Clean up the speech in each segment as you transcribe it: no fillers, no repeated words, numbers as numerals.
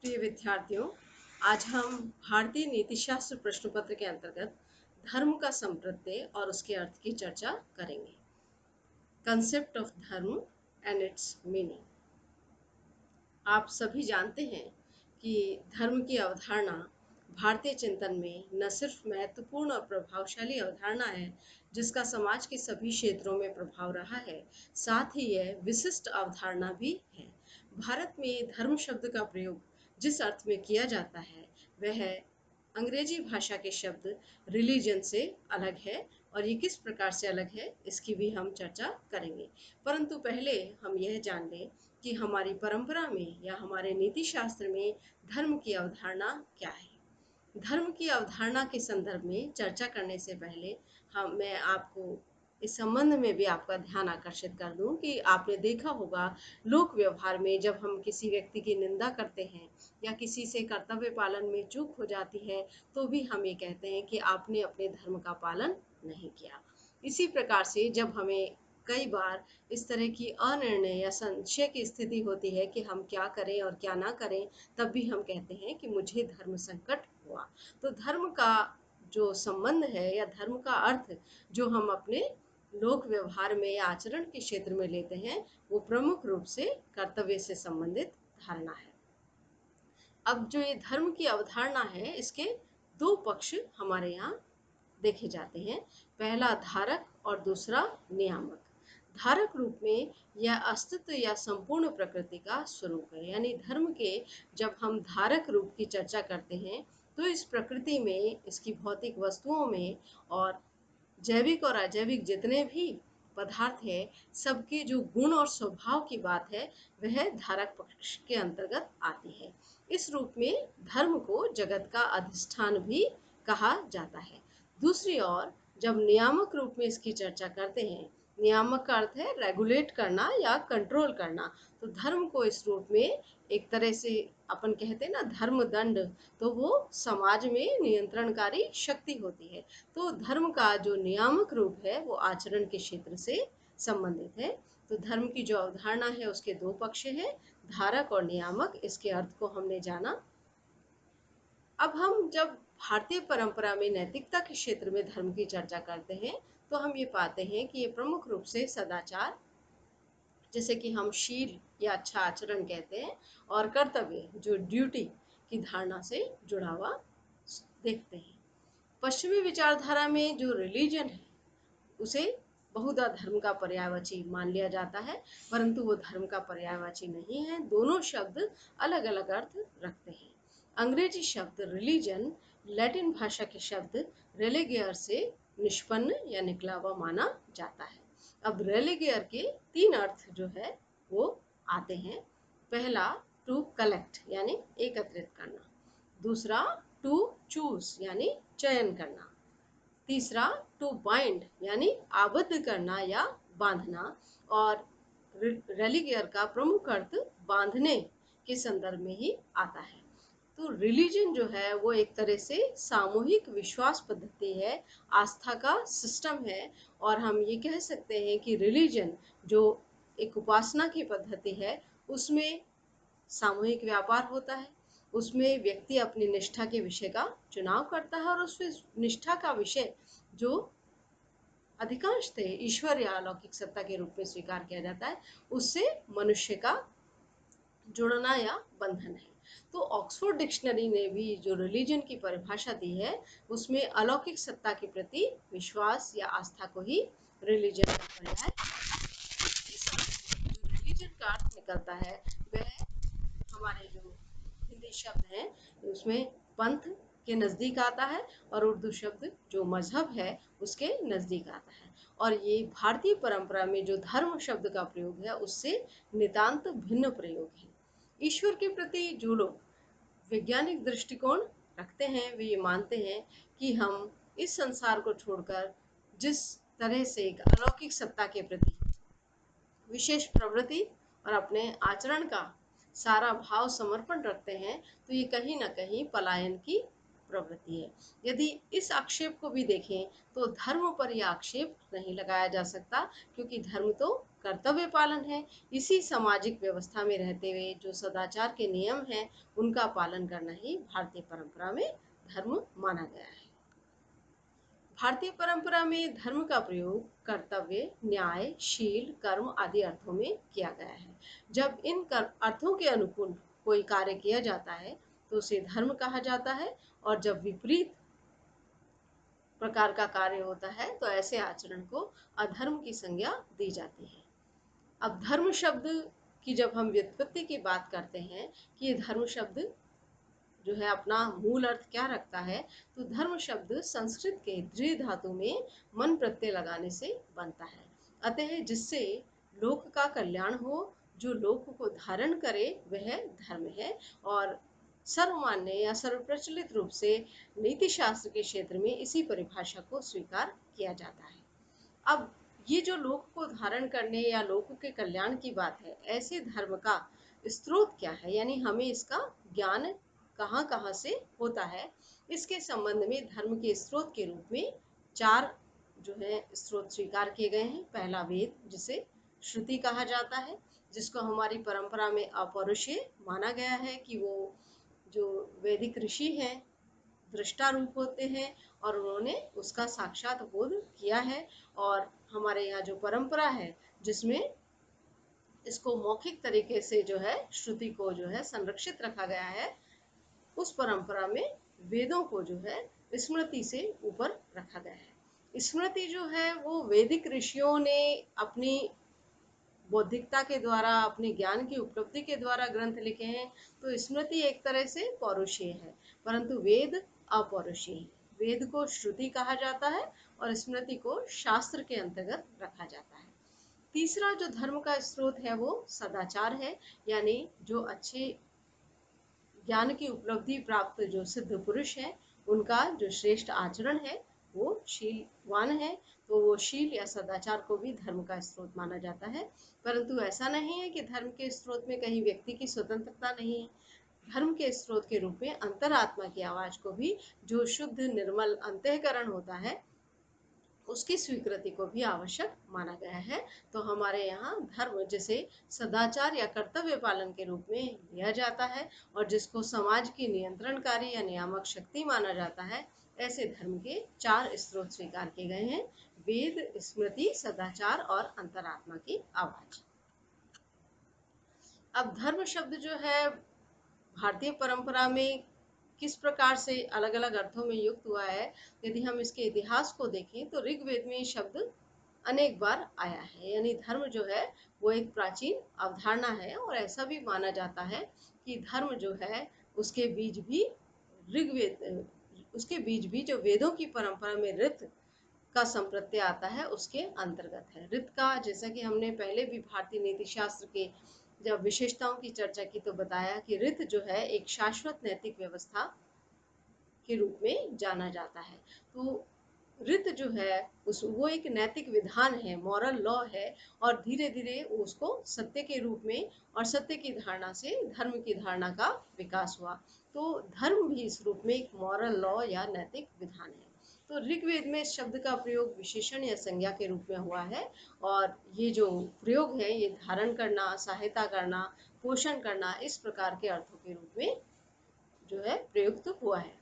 प्रिय विद्यार्थियों, आज हम भारतीय नीतिशास्त्र प्रश्न पत्र के अंतर्गत धर्म का संप्रत्यय और उसके अर्थ की चर्चा करेंगे। कंसेप्ट ऑफ धर्म एंड इट्स मीनिंग। आप सभी जानते हैं कि धर्म की अवधारणा भारतीय चिंतन में न सिर्फ महत्वपूर्ण और प्रभावशाली अवधारणा है जिसका समाज के सभी क्षेत्रों में प्रभाव रहा है, साथ ही यह विशिष्ट अवधारणा भी है। भारत में धर्म शब्द का प्रयोग जिस अर्थ में किया जाता है वह अंग्रेजी भाषा के शब्द रिलीजन से अलग है, और ये किस प्रकार से अलग है इसकी भी हम चर्चा करेंगे। परंतु पहले हम यह जान लें कि हमारी परंपरा में या हमारे नीति शास्त्र में धर्म की अवधारणा क्या है। धर्म की अवधारणा के संदर्भ में चर्चा करने से पहले मैं आपको इस संबंध में भी आपका ध्यान आकर्षित कर दूं कि आपने देखा होगा लोक व्यवहार में जब हम किसी व्यक्ति की निंदा करते हैं या किसी से कर्तव्य पालन में चूक हो जाती है तो भी हम ये कहते हैं कि आपने अपने धर्म का पालन नहीं किया। इसी प्रकार से जब हमें कई बार इस तरह की अनिर्णय या संशय की स्थिति होती है कि हम क्या करें और क्या ना करें, तब भी हम कहते हैं कि मुझे धर्म संकट हुआ। तो धर्म का जो संबंध है या धर्म का अर्थ जो हम अपने लोक व्यवहार में या आचरण के क्षेत्र में लेते हैं वो प्रमुख रूप से कर्तव्य से संबंधित धारणा है। अब जो ये धर्म की अवधारणा है इसके दो पक्ष हमारे यहाँ देखे जाते हैं। पहला धारक और दूसरा नियामक। धारक रूप में यह अस्तित्व या संपूर्ण प्रकृति का स्वरूप है, यानी धर्म के जब हम धारक रूप की चर्चा करते हैं तो इस प्रकृति में, इसकी भौतिक वस्तुओं में और जैविक और अजैविक जितने भी पदार्थ है सबके जो गुण और स्वभाव की बात है वह धारक पक्ष के अंतर्गत आती है। इस रूप में धर्म को जगत का अधिष्ठान भी कहा जाता है। दूसरी ओर जब नियामक रूप में इसकी चर्चा करते हैं, नियामक का अर्थ है रेगुलेट करना या कंट्रोल करना, तो धर्म को इस रूप में एक तरह से अपन कहते हैं ना धर्म दंड, तो वो समाज में नियंत्रणकारी शक्ति होती है। तो धर्म का जो नियामक रूप है वो आचरण के क्षेत्र से संबंधित है। तो धर्म की जो अवधारणा है उसके दो पक्ष हैं, धारक और नियामक। इसके अर्थ को हमने जाना। अब हम जब भारतीय परंपरा में नैतिकता के क्षेत्र में धर्म की चर्चा करते हैं तो हम ये पाते हैं कि ये प्रमुख रूप से सदाचार, जैसे कि हम शील या अच्छा आचरण कहते हैं, और कर्तव्य जो ड्यूटी की धारणा से जुड़ा हुआ देखते हैं। पश्चिमी विचारधारा में जो रिलीजन है उसे बहुधा धर्म का पर्यायवाची मान लिया जाता है, परंतु वो धर्म का पर्यायवाची नहीं है। दोनों शब्द अलग अलग अर्थ रखते हैं। अंग्रेजी शब्द रिलीजन लैटिन भाषा के शब्द रेलिगियर से निष्पन्न या निकला हुआ माना जाता है। अब रेलिगियर के तीन अर्थ जो है वो आते हैं। पहला टू कलेक्ट यानी एकत्रित करना, दूसरा टू चूज यानी चयन करना, तीसरा टू बाइंड यानी आबद्ध करना या बांधना, और रेलिगियर का प्रमुख अर्थ बांधने के संदर्भ में ही आता है। तो रिलीजन जो है वो एक तरह से सामूहिक विश्वास पद्धति है, आस्था का सिस्टम है, और हम ये कह सकते हैं कि रिलीजन जो एक उपासना की पद्धति है उसमें सामूहिक व्यापार होता है। उसमें व्यक्ति अपनी निष्ठा के विषय का चुनाव करता है और उसमें निष्ठा का विषय जो अधिकांशतः ईश्वर या अलौकिक सत्ता के रूप में स्वीकार किया जाता है उससे मनुष्य का जुड़ना या बंधन है। तो ऑक्सफोर्ड डिक्शनरी ने भी जो रिलीजन की परिभाषा दी है उसमें अलौकिक सत्ता के प्रति विश्वास या आस्था को ही रिलीजन का पर्याय, जो रिलीजन का अर्थ निकलता है वह हमारे जो हिंदी शब्द हैं उसमें पंथ के नज़दीक आता है, और उर्दू शब्द जो मजहब है उसके नज़दीक आता है। और ये भारतीय परंपरा में जो धर्म शब्द का प्रयोग है उससे नितांत भिन्न प्रयोग है। ईश्वर के प्रति जो लोग वैज्ञानिक दृष्टिकोण रखते हैं वे ये मानते हैं कि हम इस संसार को छोड़कर जिस तरह से एक अलौकिक सत्ता के प्रति विशेष प्रवृत्ति और अपने आचरण का सारा भाव समर्पण रखते हैं तो ये कहीं ना कहीं पलायन की प्रवृत्ति है। यदि इस आक्षेप को भी देखें तो धर्म पर यह आक्षेप नहीं लगाया जा सकता, क्योंकि धर्म तो कर्तव्य पालन है। इसी सामाजिक व्यवस्था में रहते हुए जो सदाचार के नियम हैं उनका पालन करना ही भारतीय परंपरा में धर्म माना गया है। भारतीय परंपरा में धर्म का प्रयोग कर्तव्य, न्याय, शील, कर्म आदि अर्थों में किया गया है। जब इन अर्थों के अनुकूल कोई कार्य किया जाता है तो उसे धर्म कहा जाता है, और जब विपरीत प्रकार का कार्य होता है तो ऐसे आचरण को अधर्म की संज्ञा दी जाती है। अब धर्म शब्द की जब हम व्युत्पत्ति की बात करते हैं कि ये धर्म शब्द जो है अपना मूल अर्थ क्या रखता है, तो धर्म शब्द संस्कृत के द्वि धातु में मन प्रत्यय लगाने से बनता है। अतः जिससे लोक का कल्याण हो, जो लोक को धारण करे, वह धर्म है। और सर्वमान्य या सर्वप्रचलित रूप से नीति शास्त्र के क्षेत्र में इसी परिभाषा को स्वीकार किया जाता है। अब ये जो लोक को धारण करने या लोक के कल्याण की बात है, ऐसे धर्म का स्रोत क्या है, यानी हमें इसका ज्ञान कहाँ कहाँ से होता है, इसके संबंध में धर्म के स्रोत के रूप में चार जो है स्रोत स्वीकार किए गए हैं। पहला वेद, जिसे श्रुति कहा जाता है, जिसको हमारी परंपरा में अपौरुषीय माना गया है कि वो जो वैदिक ऋषि हैं दृष्टा रूप होते हैं और उन्होंने उसका साक्षात बोध किया है। और हमारे यहाँ जो परंपरा है जिसमें इसको मौखिक तरीके से जो है श्रुति को जो है संरक्षित रखा गया है, उस परंपरा में वेदों को जो है स्मृति से ऊपर रखा गया है। स्मृति जो है वो वैदिक ऋषियों ने अपनी बौद्धिकता के द्वारा, अपने ज्ञान की उपलब्धि के द्वारा ग्रंथ लिखे हैं, तो स्मृति एक तरह से पौरुषीय है, परंतु वेद अपौरुषीय है। वेद को श्रुति कहा जाता है और स्मृति को शास्त्र के अंतर्गत रखा जाता है। तीसरा जो धर्म का स्रोत है वो सदाचार है, यानी जो अच्छे ज्ञान की उपलब्धि प्राप्त जो सिद्ध पुरुष है उनका जो श्रेष्ठ आचरण है वो शीलवान है, तो वो शील या सदाचार को भी धर्म का स्रोत माना जाता है। परंतु ऐसा नहीं है कि धर्म के स्रोत में कहीं व्यक्ति की स्वतंत्रता नहीं है। धर्म के स्रोत के रूप में अंतरात्मा की आवाज को भी, जो शुद्ध निर्मल अंतःकरण होता है, उसकी स्वीकृति को भी आवश्यक माना गया है। तो हमारे यहाँ धर्म जिसे सदाचार या कर्तव्य पालन के रूप में लिया जाता है और जिसको समाज की नियंत्रणकारी या नियामक शक्ति माना जाता है, ऐसे धर्म के चार स्रोत स्वीकार किए गए हैं: वेद, स्मृति, सदाचार और अंतरात्मा की आवाज। अब धर्म शब्द जो है भारतीय परंपरा में किस प्रकार से अलग अलग अर्थों में युक्त हुआ है, यदि हम इसके इतिहास को देखें तो ऋग्वेद में ये शब्द अनेक बार आया है। यानी धर्म जो है वो एक प्राचीन अवधारणा है, और ऐसा भी माना जाता है कि धर्म जो है उसके बीज भी जो वेदों की परंपरा में ऋत का संप्रत्यय आता है उसके अंतर्गत है। ऋत का, जैसा कि हमने पहले भी भारतीय नीति शास्त्र के जब विशेषताओं की चर्चा की तो बताया कि ऋत जो है एक शाश्वत नैतिक व्यवस्था के रूप में जाना जाता है। तो ऋत जो है वो एक नैतिक विधान है, मॉरल लॉ है, और धीरे धीरे उसको सत्य के रूप में और सत्य की धारणा से धर्म की धारणा का विकास हुआ। तो धर्म भी इस रूप में एक मॉरल लॉ या नैतिक विधान है। तो ऋग्वेद में इस शब्द का प्रयोग विशेषण या संज्ञा के रूप में हुआ है, और ये जो प्रयोग है ये धारण करना, सहायता करना, पोषण करना, इस प्रकार के अर्थों के रूप में जो है प्रयुक्त हुआ है।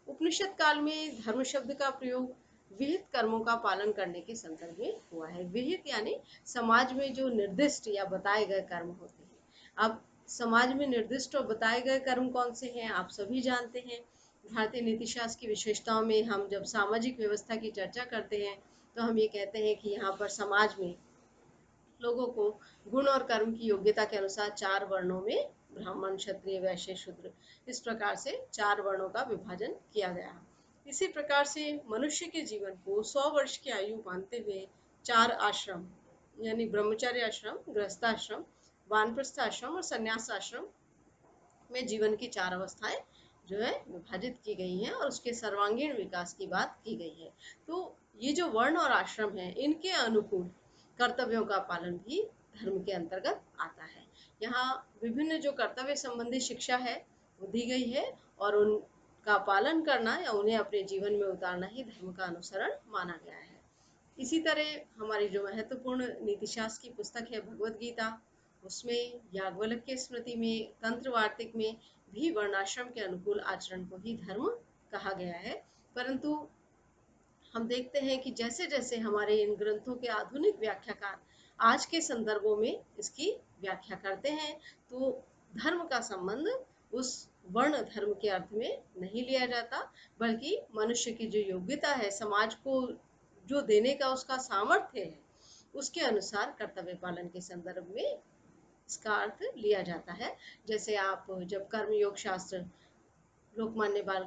उपनिषद काल में धर्म शब्द का प्रयोग विहित कर्मों का पालन करने के संदर्भ में हुआ है। विहित यानी समाज में जो निर्दिष्ट या बताए गए कर्म होते हैं। अब समाज में निर्दिष्ट और बताए गए कर्म कौन से हैं आप सभी जानते हैं। भारतीय नीति शास्त्र की विशेषताओं में हम जब सामाजिक व्यवस्था की चर्चा करते हैं तो हम ये कहते हैं कि यहाँ पर समाज में लोगों को गुण और कर्म की योग्यता के अनुसार चार वर्णों में ब्राह्मण, क्षत्रिय, वैश्य, शूद्र, इस प्रकार से चार वर्णों का विभाजन किया गया। इसी प्रकार से मनुष्य के जीवन को 100 वर्ष की आयु मानते हुए चार आश्रम यानी ब्रह्मचर्य आश्रम, गृहस्थाश्रम, वानप्रस्थ आश्रम और संन्यास आश्रम में जीवन की चार अवस्थाएं जो है विभाजित की गई हैं और उसके सर्वांगीण विकास की बात की गई है। तो ये जो वर्ण और आश्रम है इनके अनुकूल कर्तव्यों का पालन भी धर्म के अंतर्गत आता है। यहाँ विभिन्न जो कर्तव्य संबंधी शिक्षा है वो दी गई है, और उनका पालन करना या उन्हें अपने जीवन में उतारना ही धर्म का अनुसरण माना गया है। इसी तरह हमारी जो महत्वपूर्ण नीतिशास्त्र की पुस्तक है भगवत गीता, उसमें याज्ञवल्क्य स्मृति में तंत्र वार्तिक में भी वर्णाश्रम के अनुकूल आचरण को ही धर्म कहा गया है। परंतु हम देखते हैं कि जैसे जैसे हमारे इन ग्रंथों के आधुनिक व्याख्याकार आज के संदर्भों में इसकी व्याख्या करते हैं, तो धर्म का संबंध उस वर्ण धर्म के अर्थ में नहीं लिया जाता, बल्कि मनुष्य की जो योग्यता है, समाज को जो देने का उसका सामर्थ्य है, उसके अनुसार कर्तव्य पालन के संदर्भ में इसका अर्थ लिया जाता है। जैसे आप जब कर्मयोग शास्त्र लोकमान्य बाल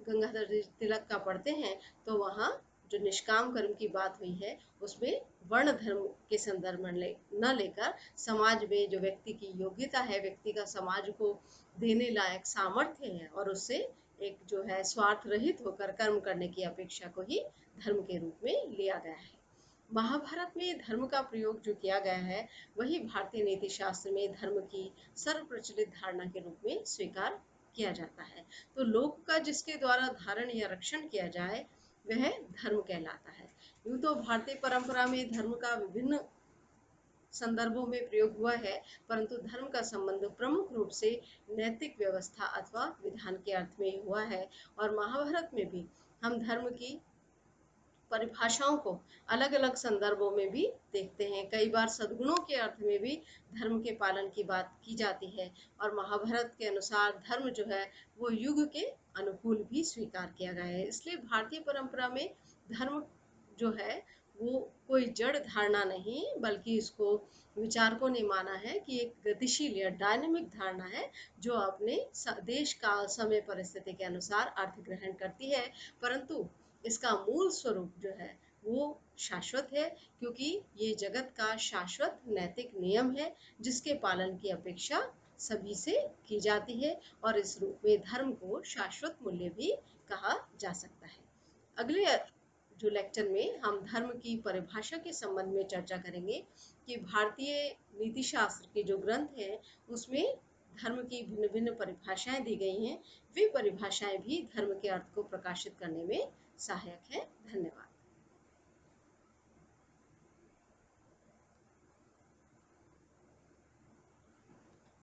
गंगाधर तिलक का पढ़ते हैं, तो वहाँ जो निष्काम कर्म की बात हुई है, उसमें वर्ण धर्म के संदर्भ में न लेकर समाज में जो व्यक्ति की योग्यता है, व्यक्ति का समाज को देने लायक सामर्थ्य है, और उससे एक जो है स्वार्थ रहित होकर कर्म करने की अपेक्षा को ही धर्म के रूप में लिया गया है। महाभारत में धर्म का प्रयोग जो किया गया है, वही भारतीय नीति शास्त्र में धर्म की सर्व प्रचलित धारणा के रूप में स्वीकार किया जाता है। तो लोक का जिसके द्वारा धारण या रक्षण किया जाए, वह धर्म कहलाता है। यूं तो भारतीय परंपरा में धर्म का विभिन्न संदर्भों में प्रयोग हुआ है, परंतु धर्म का संबंध प्रमुख रूप से नैतिक व्यवस्था अथवा विधान के अर्थ में हुआ है। और महाभारत में भी हम धर्म की परिभाषाओं को अलग अलग संदर्भों में भी देखते हैं। कई बार सद्गुणों के अर्थ में भी धर्म के पालन की बात की जाती है, और महाभारत के अनुसार धर्म जो है वो युग के अनुकूल भी स्वीकार किया गया है। इसलिए भारतीय परंपरा में धर्म जो है वो कोई जड़ धारणा नहीं, बल्कि इसको विचारकों ने माना है कि एक गतिशील या डायनेमिक धारणा है, जो अपने देश काल समय परिस्थिति के अनुसार अर्थ ग्रहण करती है। परंतु इसका मूल स्वरूप जो है वो शाश्वत है, क्योंकि ये जगत का शाश्वत नैतिक नियम है, जिसके पालन की अपेक्षा सभी से की जाती है, और इस रूप में धर्म को शाश्वत मूल्य भी कहा जा सकता है। अगले जो लेक्चर में हम धर्म की परिभाषा के संबंध में चर्चा करेंगे कि भारतीय नीति शास्त्र के जो ग्रंथ हैं, उसमें धर्म की भिन्न भिन्न परिभाषाएं दी गई हैं। वे परिभाषाएं भी धर्म के अर्थ को प्रकाशित करने में सहायक है। धन्यवाद।